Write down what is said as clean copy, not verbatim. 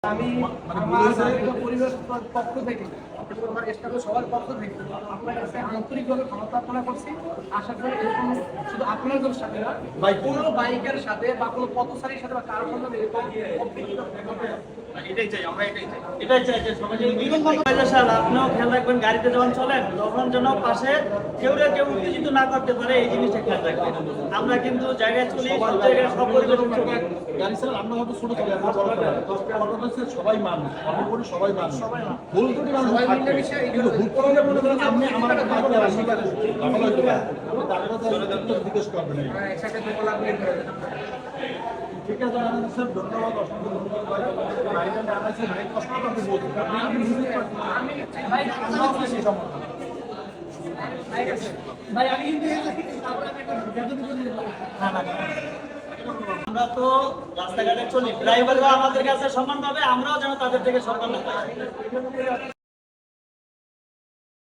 আমি আমার পরিবেশ পক্ষ থেকে আমার স্টাফের সবার পক্ষ থেকে আপনার কাছে আন্তরিকভাবে ক্ষমা প্রার্থনা করছি। আশা করি এরকম শুধু আপনাদের সাথে না, কোনো বাইকের সাথে বা কোনো পথচারীর সাথে বা কারোর সঙ্গে এরকম এটাই চাই, আমরা এটাই চাই যে সবাই আপনিও খেয়াল রাখবেন, গাড়িতে যখন চলেন তখন যেন পাশে কেউ উত্তেজিত না করতে পারে, এই জিনিসটা খেয়াল রাখবেন। আমরা কিন্তু জায়গায় চলি, সব জায়গায় সব পরিবেশ গাড়ি চালান, আমরা হয়তো ছোট চলে সবাই মানুষ, সবাই মানুষ, ভুল ত্রুটি মানুষ থাকবে, কিন্তু ভুল করলে মনে করেন আপনি আমার জিজ্ঞেস করবেন। ঠিক আছে স্যার, ধন্যবাদ, অসংখ্য ধন্যবাদ। কষ্ট আপনি বলছেন, আমরা তো রাস্তাঘাটে চলি, ড্রাইভাররা আমাদের কাছে সম্মান পাবে, আমরাও যেন তাদের থেকে সম্মান পাই।